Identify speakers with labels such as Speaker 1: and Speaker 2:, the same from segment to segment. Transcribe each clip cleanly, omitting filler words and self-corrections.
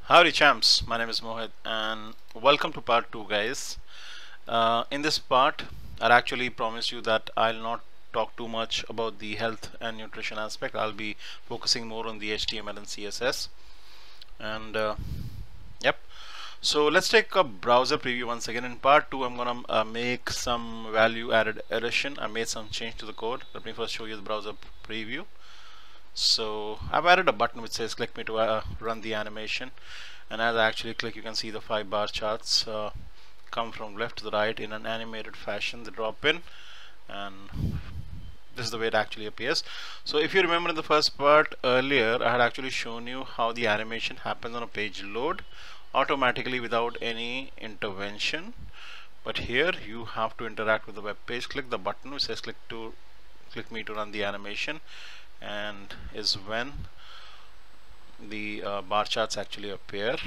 Speaker 1: Howdy champs, my name is Mohit and welcome to part 2 guys. In this part I actually promised you that I'll not talk too much about the health and nutrition aspect. I'll be focusing more on the HTML and CSS and yep. So let's take a browser preview once again. In part 2 I'm gonna make some value added addition. I made some change to the code. Let me first show you the browser preview. So I've added a button which says click me to run the animation, and as I actually click you can see the 5 bar charts come from left to the right in an animated fashion. They drop in and this is the way it actually appears. So if you remember in the first part earlier I had actually shown you how the animation happens on a page load automatically without any intervention, but here you have to interact with the web page. Click the button which says click me to run the animation, and is when the bar charts actually appear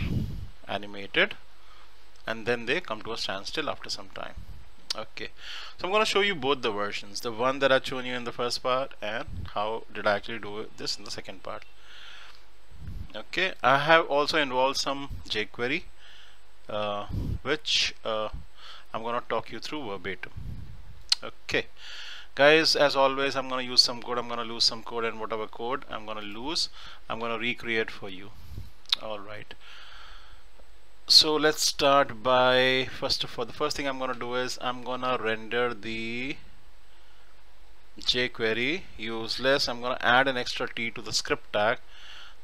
Speaker 1: animated and then they come to a standstill after some time. Okay, so I'm going to show you both the versions, the one that I've shown you in the first part and how did I actually do this in the second part. Okay, I have also involved some jQuery which I'm going to talk you through verbatim. Okay guys, as always I'm going to use some code, I'm going to lose some code, and whatever code I'm going to lose I'm going to recreate for you. Alright, so let's start by the first thing I'm going to do is I'm going to render the jQuery useless. I'm going to add an extra T to the script tag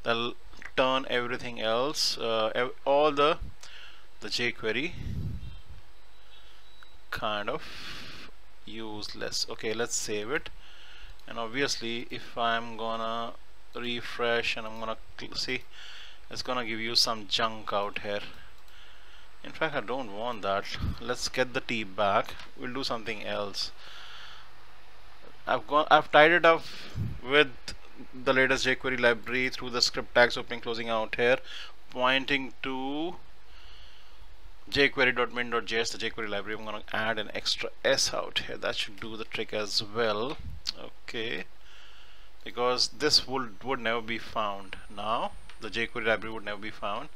Speaker 1: that'll turn everything else, all the jQuery kind of useless. Okay, let's save it, and obviously if I'm gonna refresh and I'm gonna see, it's gonna give you some junk out here. In fact I don't want that. Let's get the T back. We'll do something else. I've tied it up with the latest jQuery library through the script tags opening closing out here pointing to jQuery.min.js, the jQuery library. I'm going to add an extra S out here. That should do the trick as well. Okay, because this would never be found now. The jQuery library would never be found,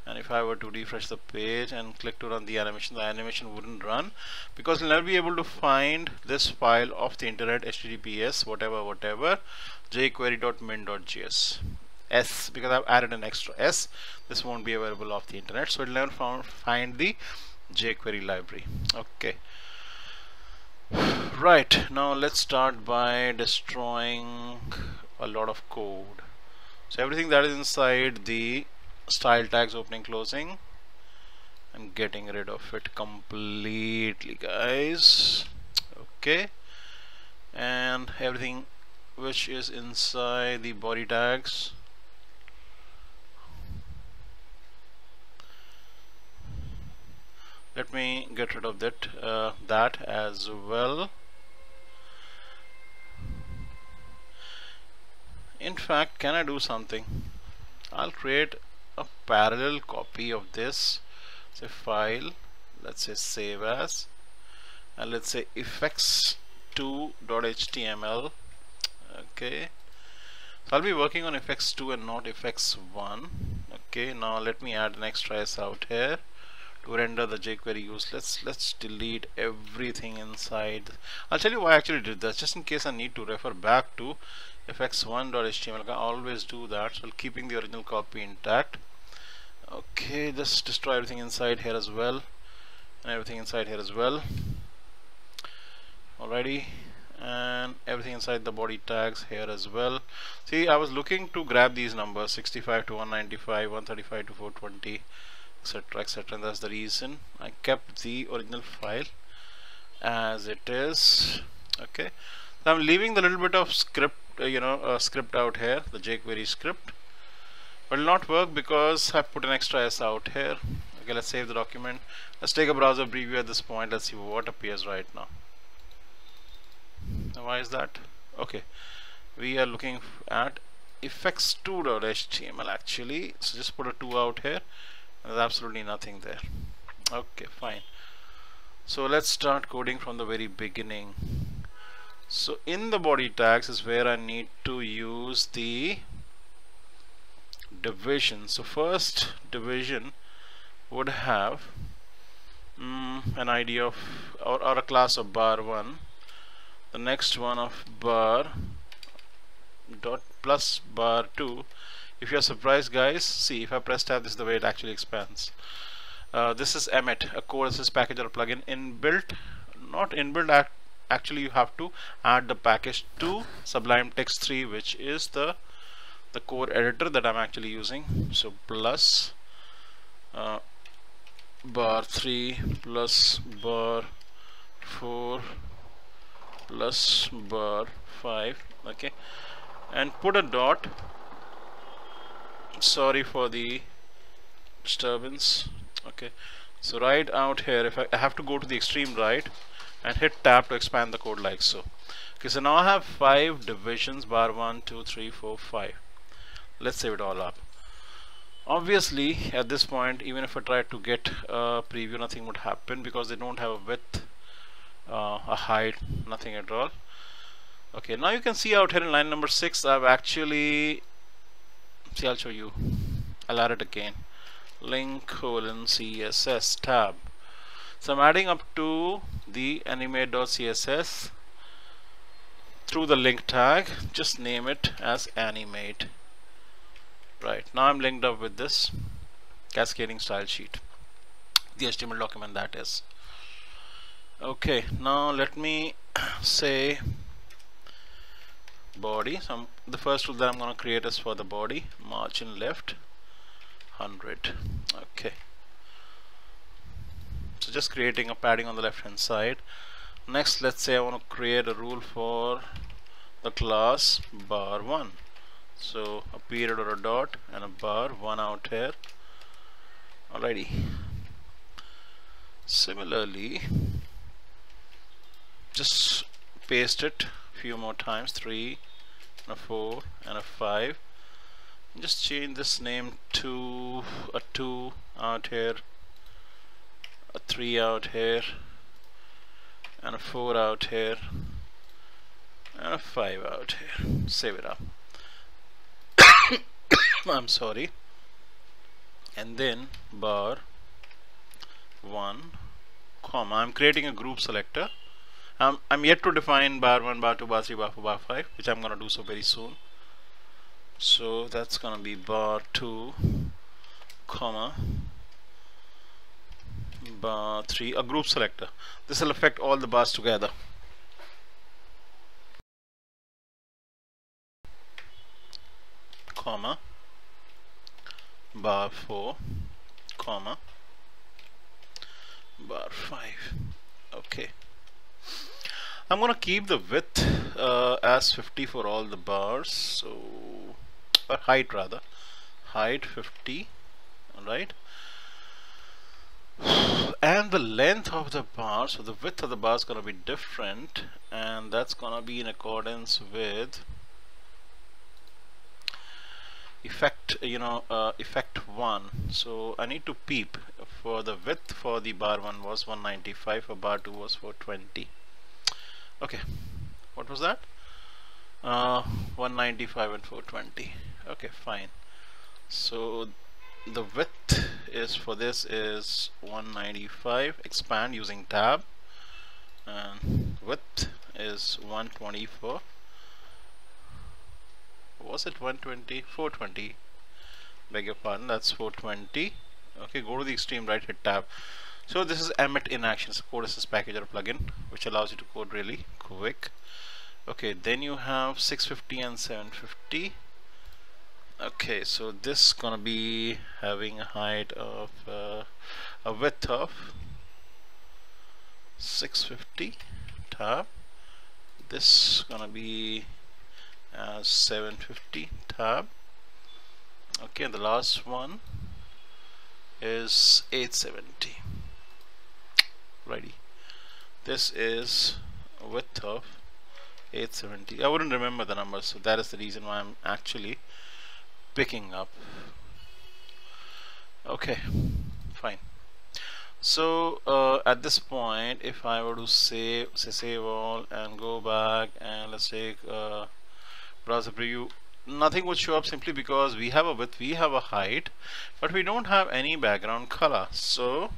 Speaker 1: and if I were to refresh the page and click to run the animation wouldn't run because you'll never be able to find this file of the internet, https whatever jQuery.min.js. S, because I've added an extra S, this won't be available off the internet, so it'll never find the jQuery library. Okay, right, now let's start by destroying a lot of code. So everything that is inside the style tags opening closing, I'm getting rid of it completely guys. Okay, and everything which is inside the body tags, let me get rid of that as well. In fact, can I do something? I'll create a parallel copy of this. Say file, let's say save as, and let's say effects2.html. okay, so I'll be working on effects2 and not effects1. okay, now let me add an extra S out here to render the jQuery useless. Let's delete everything inside. I'll tell you why I actually did this, just in case I need to refer back to effects1.html. I can always do that, so keeping the original copy intact. Okay, just destroy everything inside here as well, and everything inside here as well. Alrighty, and everything inside the body tags here as well. See, I was looking to grab these numbers 65 to 195, 135 to 420, etc, etc, and that's the reason I kept the original file as it is. Okay, so I'm leaving the little bit of script, script out here, the jQuery script, but it will not work because I put an extra S out here. Okay, let's save the document. Let's take a browser preview at this point. Let's see what appears right now. Now why is that? Okay, we are looking at effects2.html actually, so just put a 2 out here. There's absolutely nothing there. Okay, fine. So let's start coding from the very beginning. So in the body tags is where I need to use the division. So first division would have an ID of or a class of bar1, the next one of bar dot plus bar2. If you're surprised, guys, see, if I press tab, this is the way it actually expands. This is emit, a code assist package or plugin inbuilt, not inbuilt. Actually, you have to add the package to Sublime Text 3, which is the code editor that I'm actually using. So plus bar 3 plus bar 4 plus bar 5, okay, and put a dot. Sorry for the disturbance. Okay, so right out here, if I have to go to the extreme right and hit tab to expand the code like so. Okay, so now I have 5 divisions, bar 1 2 3 4 5. Let's save it all up. Obviously at this point, even if I try to get a preview, nothing would happen because they don't have a width, a height, nothing at all. Okay, now you can see out here in line number 6, I've actually, see, I'll show you, I'll add it again, link colon CSS tab. So I'm adding up to the animate.css through the link tag. Just name it as animate. Right, now I'm linked up with this cascading style sheet, the HTML document that is. Okay, now let me say body. So the first rule that I'm going to create is for the body, margin left 100. Okay, so just creating a padding on the left hand side. Next, let's say I want to create a rule for the class bar1. So a period or a dot and a bar 1 out here. Alrighty. Similarly, just paste it a few more times, 3 and a 4 and a 5. Just change this name to a 2 out here, a 3 out here, and a 4 out here, and a 5 out here. Save it up. I'm sorry. And then bar 1 comma, I'm creating a group selector. I'm yet to define bar 1, bar 2, bar 3, bar 4, bar 5, which I'm gonna do so very soon. So that's gonna be bar 2 comma bar 3, a group selector. This will affect all the bars together. Comma bar 4 comma bar 5. Okay, I'm gonna keep the width as 50 for all the bars, so height rather, height 50, right? And the length of the bar, so the width of the bar is gonna be different, and that's gonna be in accordance with effect, effect 1. So I need to peep for the width for the bar 1 was 195, for bar 2 was 420. Okay, what was that? 195 and 420. Okay, fine. So the width is for this is 195, expand using tab, and width is 124. Was it 120? 420. Beg your pardon, that's 420. Okay, go to the extreme right, hit tab. So this is emit in action, it's a code assist package or plugin which allows you to code really quick. Okay, then you have 650 and 750. Okay, so this is gonna be having a height of a width of 650 tab. This is gonna be as 750 tab. Okay, and the last one is 870. Righty, this is a width of 870. I wouldn't remember the numbers, so that is the reason why I'm actually picking up. Okay, fine. So at this point, if I were to save all and go back and let's take browser preview, nothing would show up simply because we have a width, we have a height, but we don't have any background color. So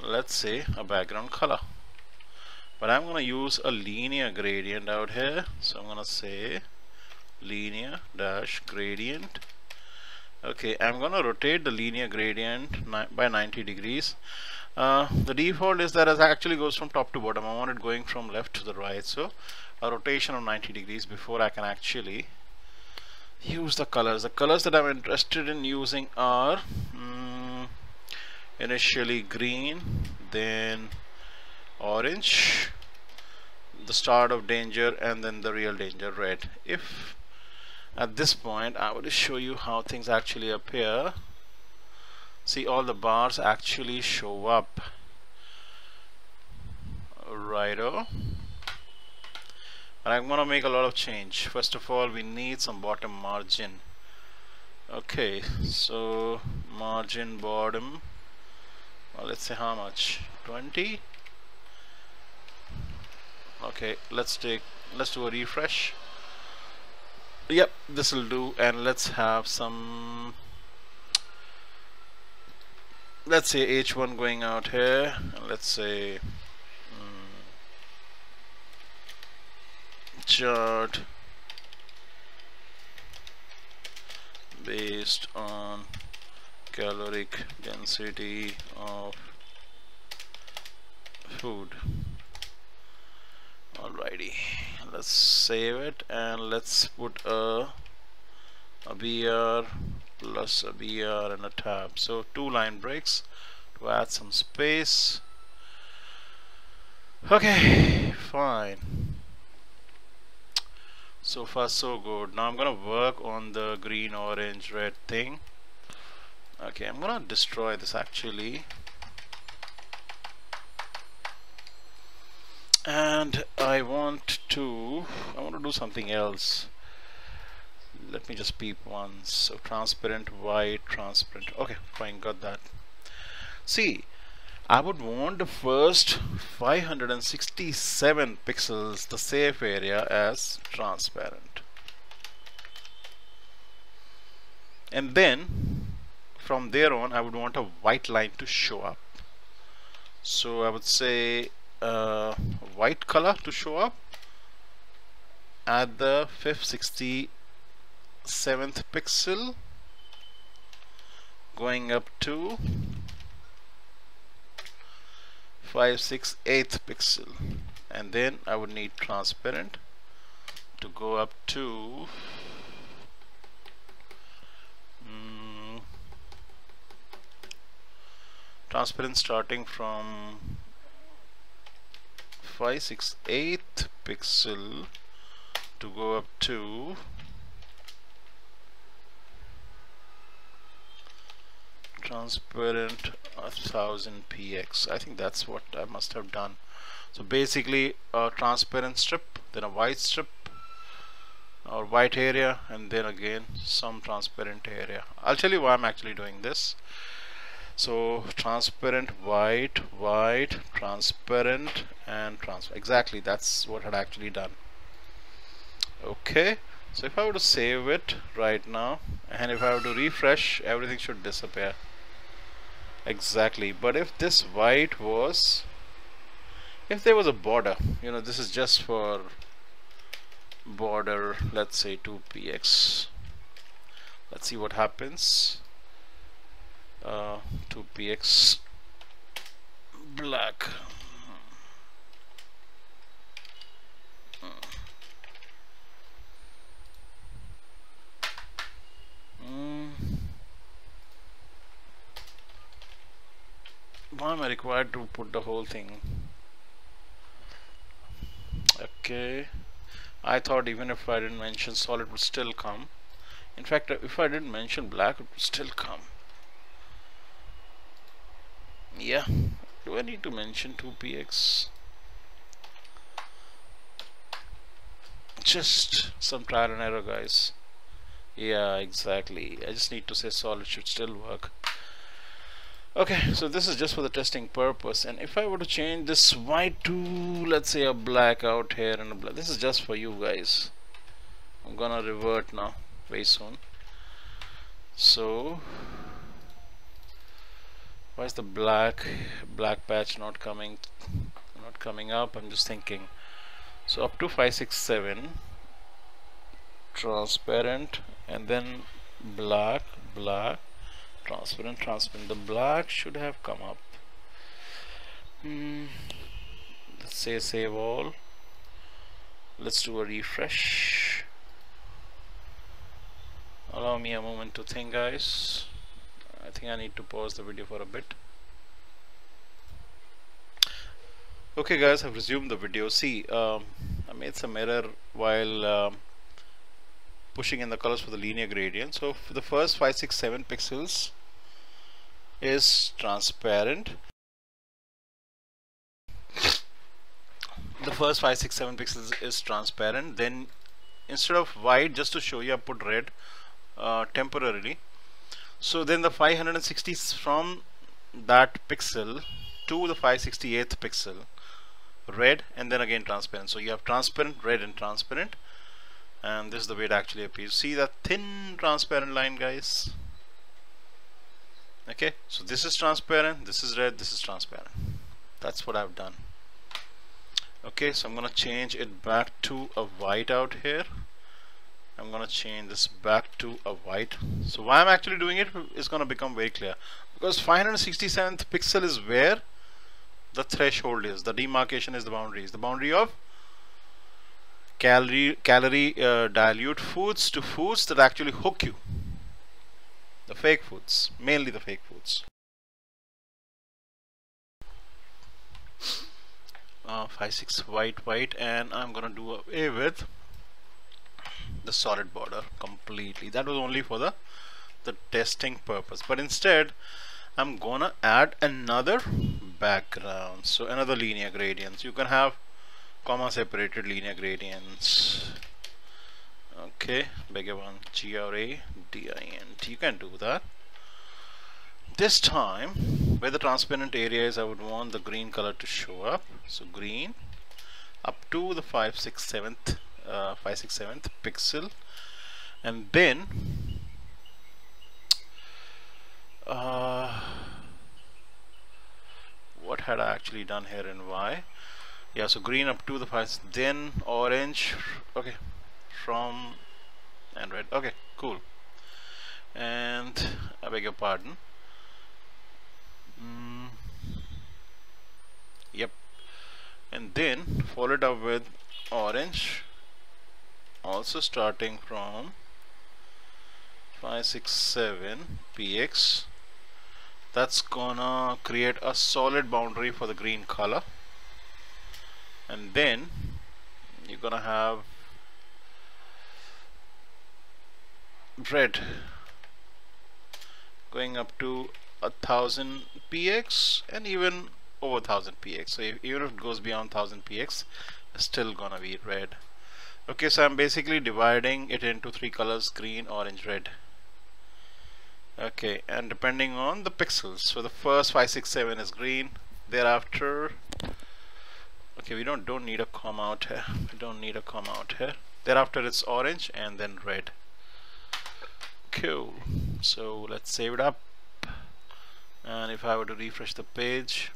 Speaker 1: let's say a background color, but I'm going to use a linear gradient out here. So I'm going to say linear dash gradient. Okay, I'm going to rotate the linear gradient by 90 degrees. The default is that it actually goes from top to bottom. I want it going from left to the right, so a rotation of 90 degrees before I can actually use the colors. The colors that I'm interested in using are initially green, then orange, the start of danger, and then the real danger, red. If at this point I will show you how things actually appear. See, all the bars actually show up. Righto. But I'm gonna make a lot of change. First of all, we need some bottom margin. Okay, so margin bottom, well, let's say how much? 20. Okay, let's do a refresh. Yep, this will do. And let's have some, let's say H1 going out here, and let's say chart based on caloric density of food. Alrighty, let's save it, and let's put a BR plus a BR and a tab. So 2 line breaks to add some space. Okay, fine. So far so good. Now I'm gonna work on the green, orange, red thing. Okay, I'm gonna destroy this actually, and I want to do something else. Let me just peep once. So transparent white, transparent. Okay, fine, got that. See, I would want the first 567 pixels, the safe area, as transparent, and then from there on I would want a white line to show up. So I would say white color to show up at the 567th pixel, going up to 568th pixel, and then I would need transparent to go up to transparent starting from 568th pixel to go up to transparent 1000 px. I think that's what I must have done. So basically a transparent strip, then a white strip or white area, and then again some transparent area. I'll tell you why I'm actually doing this. So transparent white, white, transparent, and transparent. Exactly, that's what I had actually done. Okay, so if I were to save it right now, and if I were to refresh, everything should disappear. Exactly. But if this white was, if there was a border, you know, this is just for border, let's say 2px. Let's see what happens. 2px black. Why am I required to put the whole thing? Okay, I thought even if I didn't mention solid, it would still come. In fact, if I didn't mention black, it would still come. Yeah, do I need to mention 2px? Just some trial and error, guys. Yeah, exactly. I just need to say solid should still work. Okay, so this is just for the testing purpose. And if I were to change this white to, let's say, a black out here and a black, this is just for you guys. I'm gonna revert now very soon. So why is the black patch not coming up? I'm just thinking. So up to 567 transparent, and then black, transparent. The black should have come up. Let's say save all. Let's do a refresh. Allow me a moment to think, guys. I think I need to pause the video for a bit. Okay guys, I've resumed the video. See, I made some error while pushing in the colors for the linear gradient. So for the first 567 pixels is transparent. The first 567 pixels is transparent. Then instead of white, just to show you, I put red temporarily. So then the 560 from that pixel to the 568th pixel, red, and then again transparent. So you have transparent, red, and transparent, and this is the way it actually appears. See that thin transparent line, guys? Okay, so this is transparent, this is red, this is transparent. That's what I've done. Okay, so I'm gonna change it back to a white out here. I'm gonna change this back to a white. So why I'm actually doing it is gonna become very clear, because 567th pixel is where the threshold is, the demarcation is the boundary of calorie dilute foods to foods that actually hook you, the fake foods, mainly the fake foods. 5-6 white, and I'm gonna do away with the solid border completely. That was only for the testing purpose, but instead I'm gonna add another background, so another linear gradients. You can have comma separated linear gradients. Okay, bigger one, gradient. You can do that. This time where the transparent area is, I would want the green color to show up. So green up to the 567th pixel, and then what had I actually done here and why? Yeah, so green up to the 5, then orange, okay, from, and red. Okay, cool. And I beg your pardon. Yep, and then followed up with orange, also starting from 567 px. That's gonna create a solid boundary for the green color, and then you're gonna have red going up to 1000 px and even over 1000 px. So even if it goes beyond 1000 px, it's still gonna be red. Okay, so I'm basically dividing it into 3 colors: green, orange, red. Okay, and depending on the pixels, so the first 567 is green, thereafter, okay, we don't need a comma out here, thereafter it's orange, and then red. Cool. So let's save it up, and if I were to refresh the page,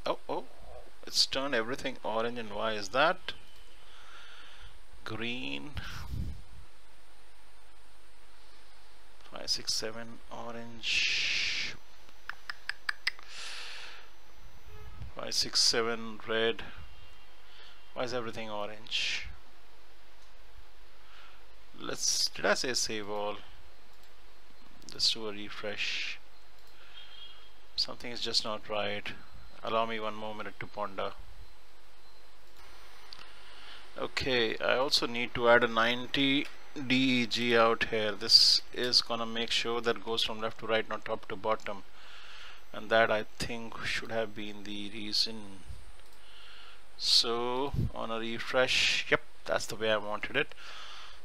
Speaker 1: oh, it's turned everything orange. And why is that? Green, 567 orange, 567 red. Why is everything orange? Did I say save all? Let's do a refresh. Something is just not right. Allow me one more minute to ponder. Okay, I also need to add a 90 DEG out here. This is gonna make sure that it goes from left to right, not top to bottom, and that I think should have been the reason. So on a refresh, yep, that's the way I wanted it.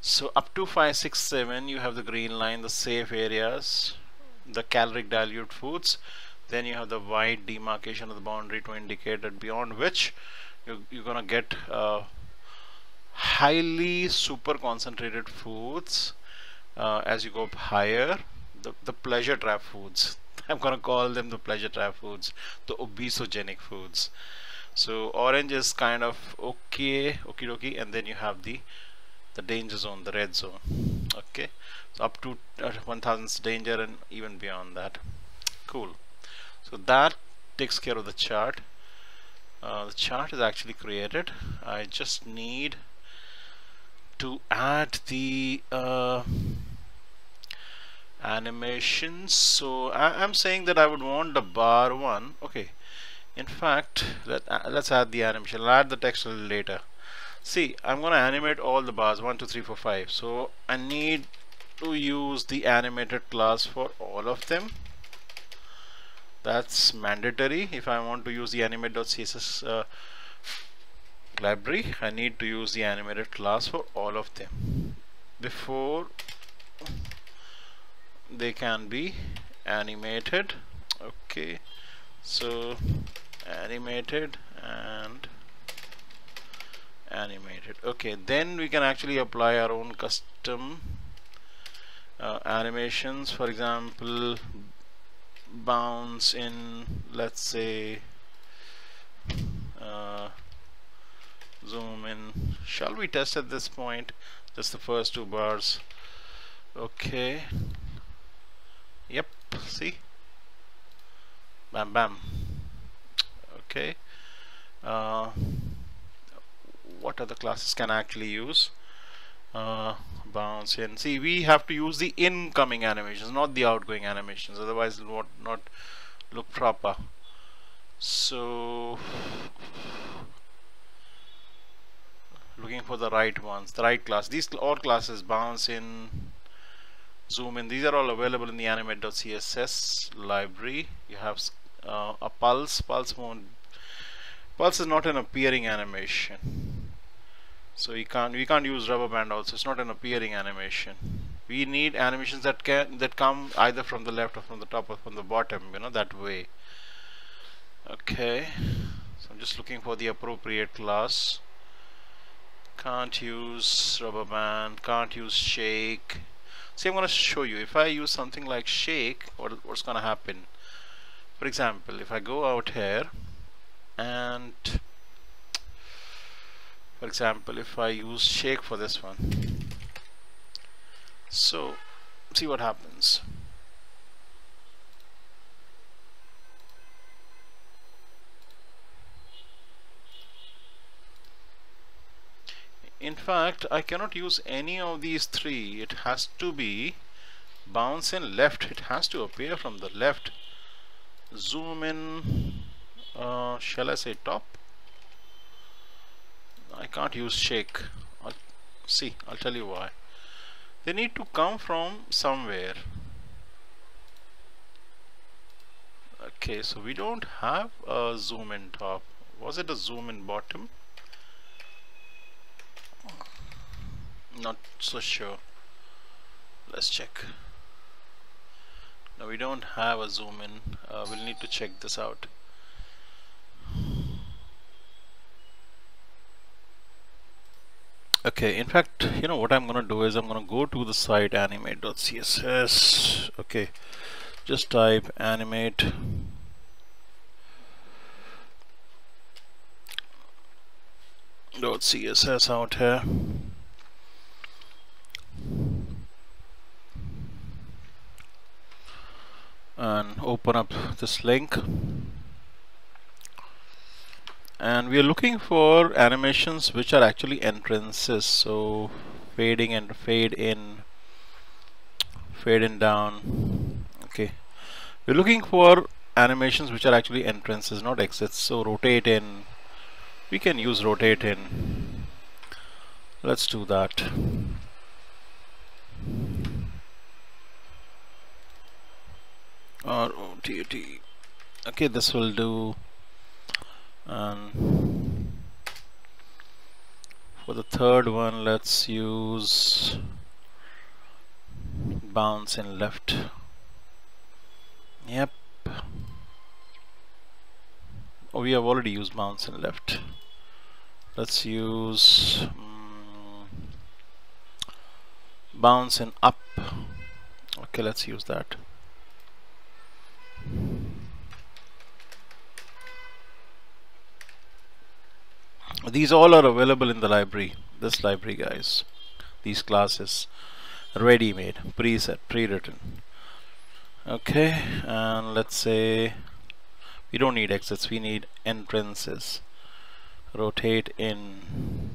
Speaker 1: So up to 567 you have the green line, the safe areas, the caloric dilute foods. Then you have the white demarcation of the boundary to indicate that beyond which you're gonna get highly super concentrated foods. As you go up higher, the pleasure trap foods. I'm gonna call them the pleasure trap foods, the obesogenic foods. So orange is kind of okay, okie dokie, and then you have the danger zone, the red zone. Okay, so up to 1000 danger and even beyond that. Cool. So that takes care of the chart. The chart is actually created. I just need to add the animations. So I'm saying that I would want the bar one. Okay, in fact, let's add the animation. I'll add the text a little later. See, I'm gonna animate all the bars 1 2 3 4 5. So I need to use the animated class for all of them. That's mandatory. If I want to use the animate.css library, I need to use the animated class for all of them before they can be animated. Okay, so animated and animated. Okay, then we can actually apply our own custom animations. For example, bounce in, let's say, zoom in. Shall we test at this point just the first two bars? Okay, yep, see, bam bam. Okay, what other classes can I actually use? Bounce in. See, we have to use the incoming animations, not the outgoing animations, otherwise it will not look proper. So looking for the right ones, the right class. These all classes, bounce in, zoom in, these are all available in the animate.css library. You have a pulse. Pulse is not an appearing animation, so we can't use rubber band also. It's not an appearing animation. We need animations that come either from the left or from the top or from the bottom, you know, that way. Okay, so I'm just looking for the appropriate class. Can't use rubber band, can't use shake. See, I'm going to show you. If I use something like shake, what's going to happen? For example, if I go out here and, for example, if I use shake for this one, so see what happens. In fact, I cannot use any of these three. It has to be bounce in left. It has to appear from the left. Zoom in, shall I say top? I can't use shake. I'll tell you why. They need to come from somewhere. Okay, so we don't have a zoom in top. Was it a zoom in bottom? Not so sure. Let's check. No, we don't have a zoom in. We'll need to check this out. Okay, in fact, you know what I'm gonna do is I'm gonna go to the site animate.css. Okay, just type animate.css out here. And open up this link, and we are looking for animations which are actually entrances. So fading and fade in down. Okay, we're looking for animations which are actually entrances, not exits. So rotate in, we can use rotate in. Let's do that. Or OTT. Okay, this will do. And for the third one, let's use bounce in left. Yep. Oh, we have already used bounce in left. Let's use bounce in up. Okay, let's use that. These all are available in the library, this library guys, these classes, ready-made, preset, pre-written. Okay, and let's say we don't need exits, we need entrances. Rotate in,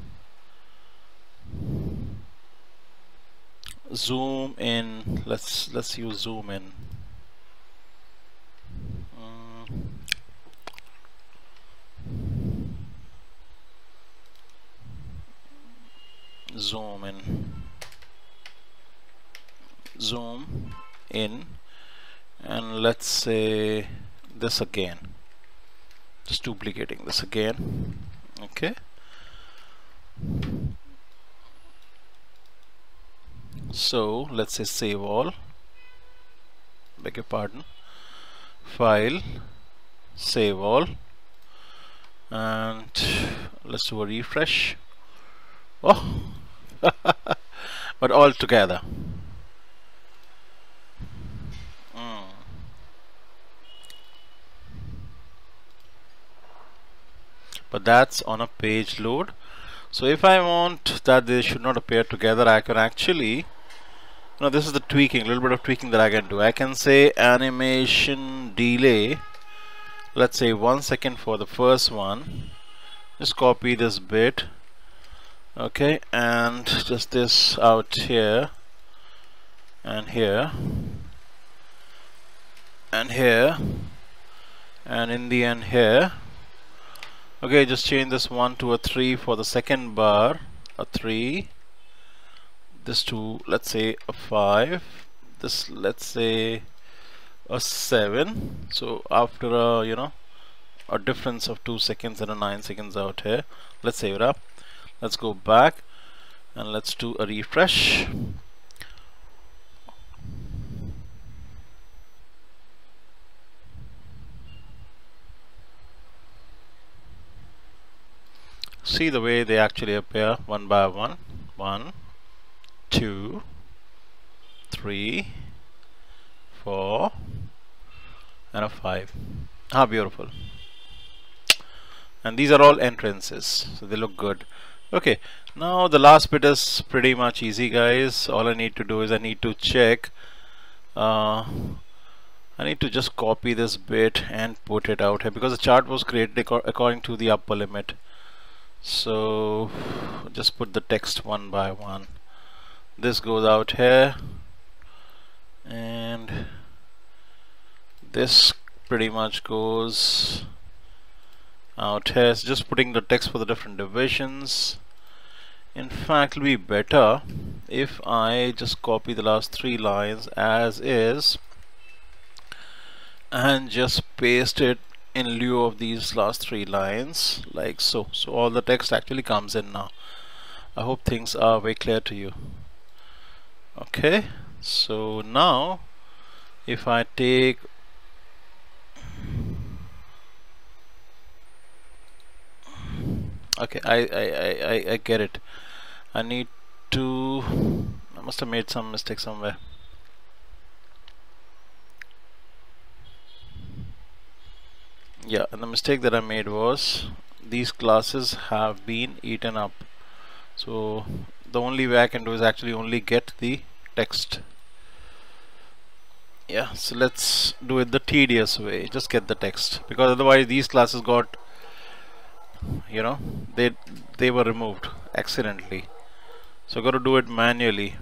Speaker 1: zoom in, let's use zoom in. Zoom in, zoom in, and let's say this again, just duplicating this again. Okay, so let's say save all, beg your pardon, file, save all, and let's do a refresh. Oh but all together. But that's on a page load. So if I want that they should not appear together, I can actually, this is the tweaking, a little bit of tweaking that I can do. I can say animation delay, let's say 1 second for the first one. Just copy this bit, okay, and just this out here and here and here and in the end here. Okay, just change this 1 to a 3 for the second bar, a 3, this to let's say a 5, this let's say a 7. So after a a difference of 2 seconds and a 9 seconds out here, let's save it up. Let's go back and let's do a refresh. See the way they actually appear one by one. 1, 2, 3, 4, and a 5. How beautiful. And these are all entrances, so they look good. Okay, now the last bit is pretty much easy guys. All I need to do is I need to check, I need to just copy this bit and put it out here because the chart was created according to the upper limit. So just put the text one by one. This goes out here and this pretty much goes out here. So just putting the text for the different divisions. In fact, it'll be better if I just copy the last 3 lines as is and just paste it in lieu of these last 3 lines like so. So all the text actually comes in now. I hope things are very clear to you. Okay, so now if I take okay, I get it. I must have made some mistake somewhere. Yeah, and the mistake that I made was these classes have been eaten up. So the only way I can do is actually only get the text. Yeah, so let's do it the tedious way. Just get the text, because otherwise these classes got, they were removed accidentally. So got to do it manually.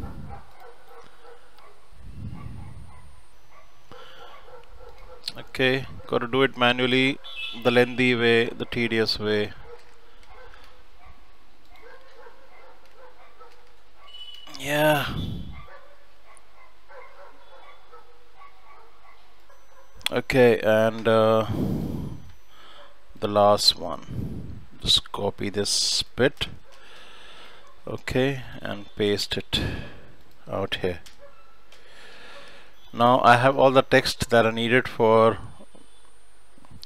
Speaker 1: Okay, got to do it manually, the lengthy way, the tedious way. Yeah. Okay, and the last one, just copy this bit, okay, and paste it out here. Now I have all the text that are needed for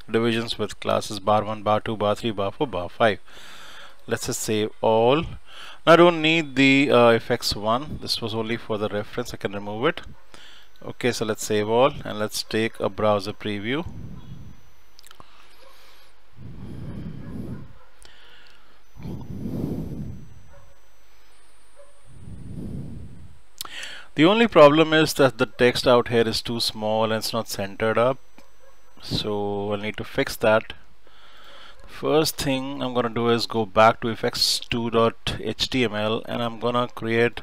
Speaker 1: divisions with classes bar 1, bar 2, bar 3, bar 4, bar 5. Let's just save all. Now I don't need the effects one. This was only for the reference. I can remove it. Okay, so let's save all and let's take a browser preview. The only problem is that the text out here is too small and it's not centered up, so I'll need to fix that. First thing I'm gonna do is go back to effects2.html and I'm gonna create,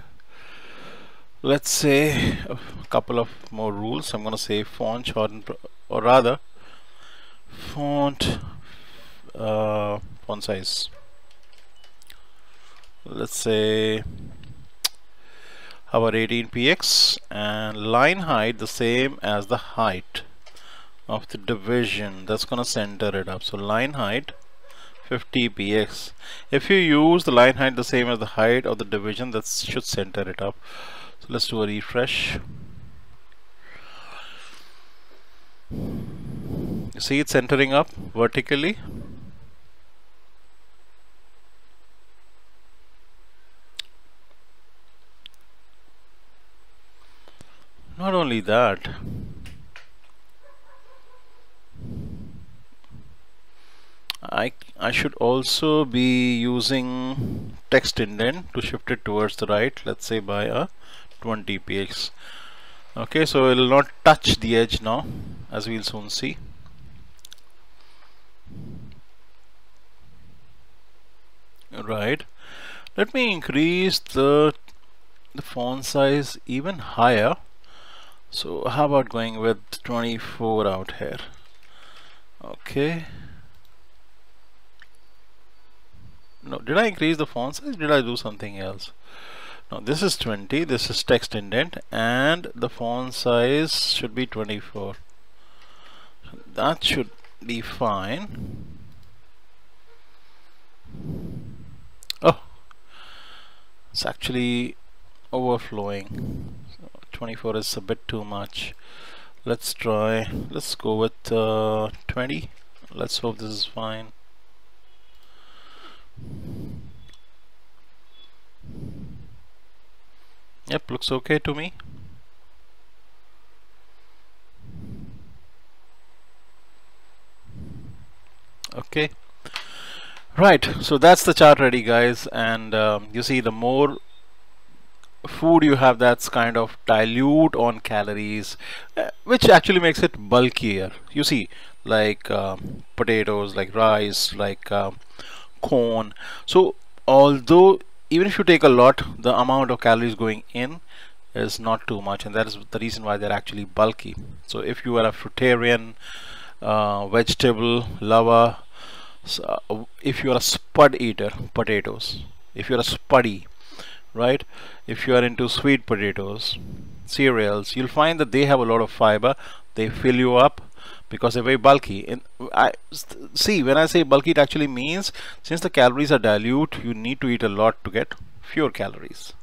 Speaker 1: let's say, a couple of more rules. I'm gonna say font or rather font font size. Let's say our 18px, and line height the same as the height of the division. That's gonna center it up. So line height 50px. If you use the line height the same as the height of the division, that should center it up. So let's do a refresh. You see it's centering up vertically. Not only that, I should also be using text indent to shift it towards the right, let's say by a 20px. Okay, so it will not touch the edge now, as we'll soon see. Right, let me increase the font size even higher. So how about going with 24 out here? Okay. No, did I increase the font size? Did I do something else? No, this is 20, this is text indent, and the font size should be 24. That should be fine. Oh, it's actually overflowing. 24 is a bit too much. Let's go with 20. Let's hope this is fine. Yep, looks okay to me. Okay, right, so that's the chart ready, guys. And you see, the more food you have that's kind of dilute on calories, which actually makes it bulkier. You see, like potatoes, like rice, like corn. So although even if you take a lot, the amount of calories going in is not too much, and that is the reason why they're actually bulky. So if you are a fruitarian, vegetable lover, if you are a spud eater, potatoes, if you're a spuddy, right, if you are into sweet potatoes, cereals, you'll find that they have a lot of fiber. They fill you up because they're very bulky. And see, when I say bulky, it actually means since the calories are dilute, you need to eat a lot to get fewer calories,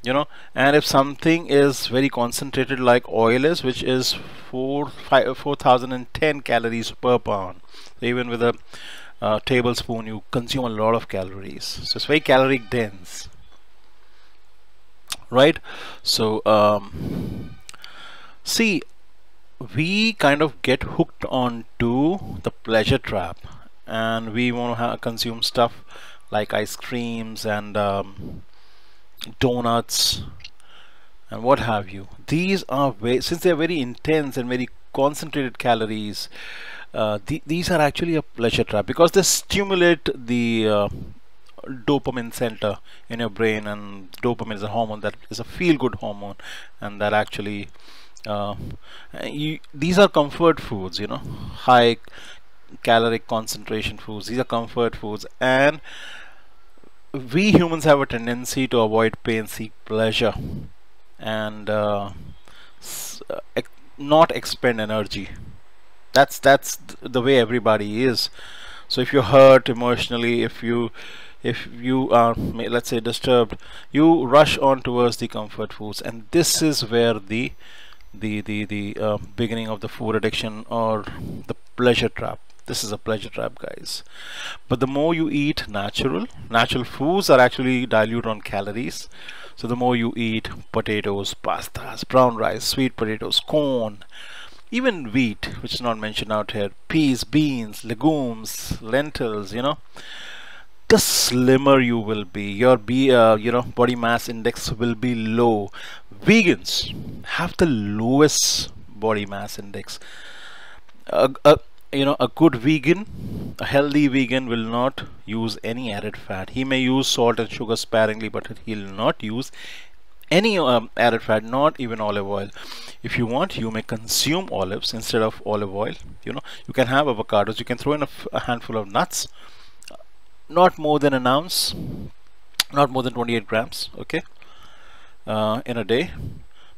Speaker 1: you know. And if something is very concentrated like oil is, which is 4010 calories per pound, so even with a tablespoon you consume a lot of calories, so it's very caloric dense, right? So see, we kind of get hooked onto the pleasure trap, and we want to consume stuff like ice creams and donuts and what have you. These are since they're very intense and very concentrated calories, these are actually a pleasure trap because they stimulate the dopamine center in your brain, and dopamine is a hormone that is a feel-good hormone, and that actually these are comfort foods, you know, high caloric concentration foods. These are comfort foods, and we humans have a tendency to avoid pain, seek pleasure, and not expend energy. That's the way everybody is. So if you're hurt emotionally, if you are, let's say, disturbed, you rush on towards the comfort foods, and this is where the beginning of the food addiction or the pleasure trap This is a pleasure trap, guys. But the more you eat natural foods are actually dilute on calories. So the more you eat potatoes, pastas, brown rice, sweet potatoes, corn, even wheat, which is not mentioned out here, peas, beans, legumes, lentils, the slimmer you will be. Your body mass index will be low. Vegans have the lowest body mass index. A good vegan, a healthy vegan will not use any added fat. He may use salt and sugar sparingly, but he'll not use any added fat, not even olive oil. If you want, you may consume olives instead of olive oil. You can have avocados. You can throw in a handful of nuts, not more than an ounce, not more than 28 grams, okay, in a day,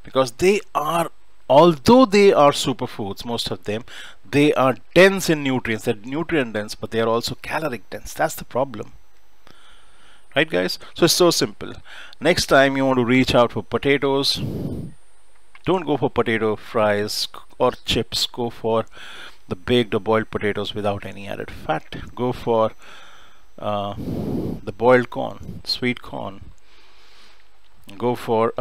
Speaker 1: because they are, although they are superfoods, most of them, they are dense in nutrients. They're nutrient dense, but they are also caloric dense. That's the problem, right, guys? So it's so simple. Next time you want to reach out for potatoes, don't go for potato fries or chips. Go for the baked or boiled potatoes without any added fat. Go for the boiled corn, sweet corn. Go for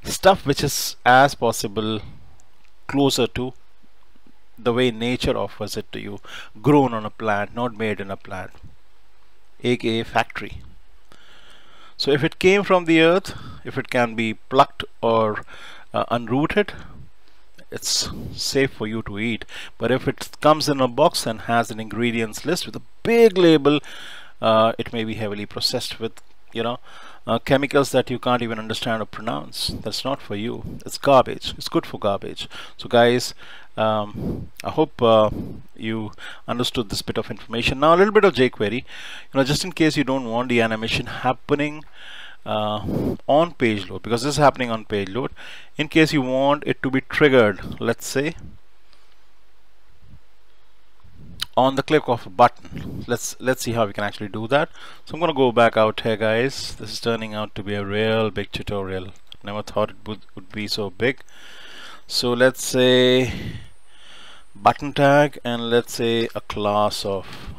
Speaker 1: stuff which is as possible closer to the way nature offers it to you, grown on a plant, not made in a plant, aka factory. So if it came from the earth, if it can be plucked or unrooted, it's safe for you to eat. But if it comes in a box and has an ingredients list with a big label, it may be heavily processed with chemicals that you can't even understand or pronounce. That's not for you. It's garbage. It's good for garbage. So guys, I hope you understood this bit of information. Now a little bit of jQuery, just in case you don't want the animation happening on page load, because this is happening on page load. In case you want it to be triggered, let's say on the click of a button, let's see how we can actually do that. So I'm going to go back out here, guys. This is turning out to be a real big tutorial. Never thought it would be so big. So let's say button tag, and let's say a class of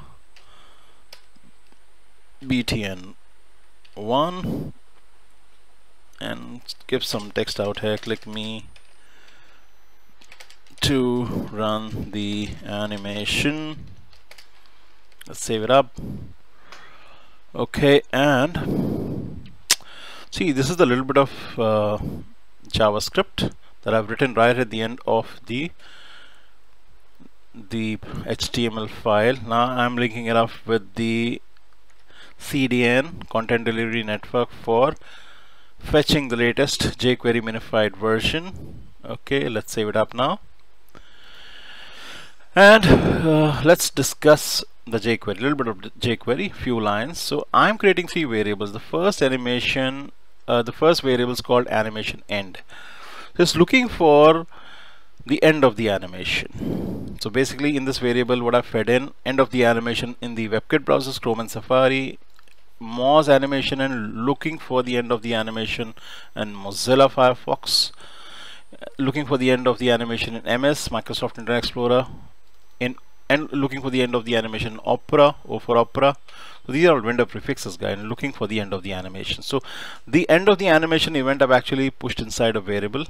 Speaker 1: btn1, and give some text out here. Click me to run the animation. Let's save it up. Okay, and see, this is a little bit of JavaScript that I've written right at the end of the HTML file. Now I'm linking it up with the CDN, Content Delivery Network, for fetching the latest jQuery minified version. Okay, let's save it up now. And let's discuss the jQuery, a little bit of jQuery, few lines. So I'm creating 3 variables. The first animation, the first variable is called animation end. It's looking for the end of the animation. So basically, in this variable, what I fed in, end of the animation in the WebKit browsers, Chrome and Safari, Moz animation, and looking for the end of the animation in Mozilla Firefox, looking for the end of the animation in MS, Microsoft Internet Explorer, and looking for the end of the animation in Opera, O for Opera. So these are vendor prefixes, guys, and looking for the end of the animation. So the end of the animation event I've actually pushed inside a variable.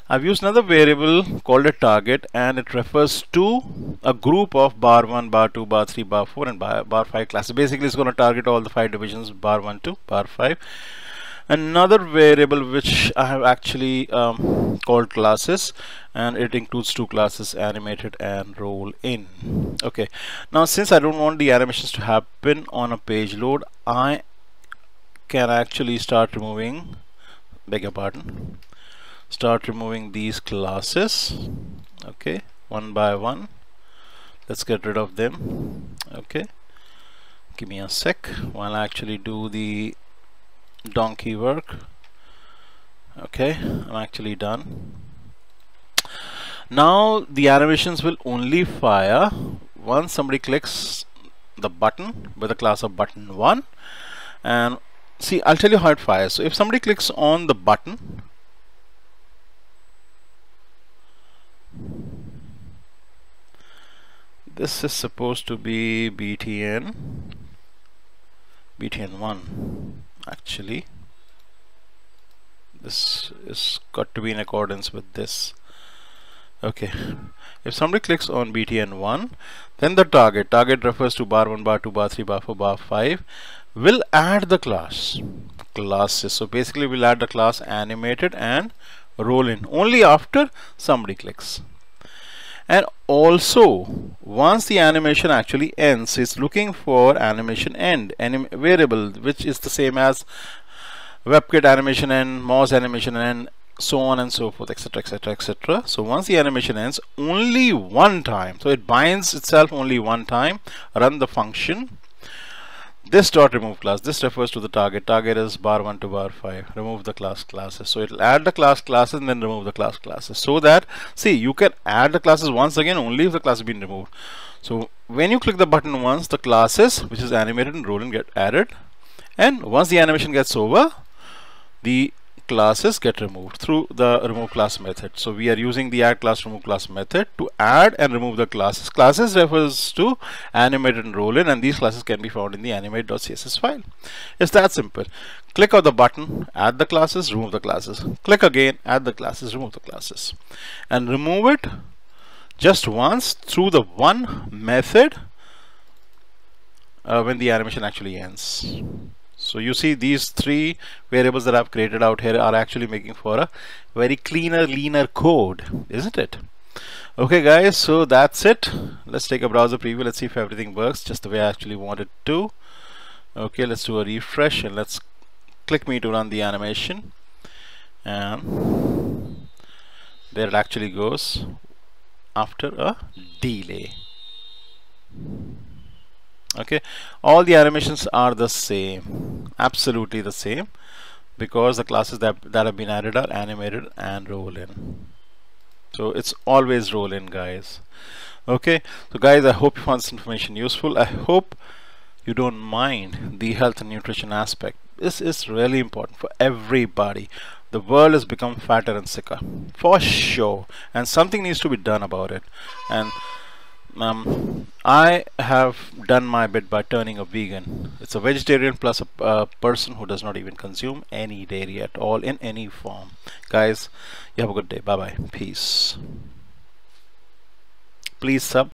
Speaker 1: I've used another variable called a target, and it refers to a group of bar 1, bar 2, bar 3, bar 4, and bar 5 classes. Basically, it's going to target all the 5 divisions, bar 1 to bar 5. Another variable which I have actually called classes, and it includes 2 classes, animated and roll in. Okay, now since I don't want the animations to happen on a page load, I can actually start removing, start removing these classes. Okay, one by one. Let's get rid of them. Okay, give me a sec while I actually do the donkey work. Okay, I'm actually done. Now the animations will only fire once somebody clicks the button with the class of button 1. And see, I'll tell you how it fires. So if somebody clicks on the button, this is supposed to be btn1 actually. This is got to be in accordance with this. Okay, if somebody clicks on btn1, then the target refers to bar 1, bar 2, bar 3, bar 4, bar 5 will add the classes. So basically we'll add the class animated and roll in only after somebody clicks. And also once the animation actually ends, it's looking for animation end variable, which is the same as WebKit animation end, mouse animation end, so on and so forth, etc, etc, etc. So once the animation ends, only one time, so it binds itself only one time, run the function this dot remove class. This refers to the target is bar 1 to bar 5. Remove the classes. So it'll add the classes and then remove the classes, so that, see, you can add the classes once again only if the class has been removed. So when you click the button once, the classes which is animated and rolling get added, and once the animation gets over, the classes get removed through the remove class method. So we are using the add class remove class method to add and remove the classes. Classes refers to animated and roll in, and these classes can be found in the animate.css file. It's that simple. Click on the button, add the classes, remove the classes. Click again, add the classes, remove the classes, and remove it just once through the one method when the animation actually ends. So you see these three variables that I've created out here are actually making for a very cleaner, leaner code, isn't it? Okay guys, so that's it. Let's take a browser preview. Let's see if everything works just the way I actually want it to. Okay, let's do a refresh and let's click me to run the animation, and there it actually goes after a delay. Okay, all the animations are the same, absolutely the same, because the classes that have been added are animated and roll in. So it's always roll in, guys. Okay, so guys, I hope you found this information useful. I hope you don't mind the health and nutrition aspect. This is really important for everybody. The world has become fatter and sicker, for sure, and something needs to be done about it. And I have done my bit by turning a vegan. It's a vegetarian plus a person who does not even consume any dairy at all in any form. Guys, you have a good day. Bye bye. Peace. Please sub.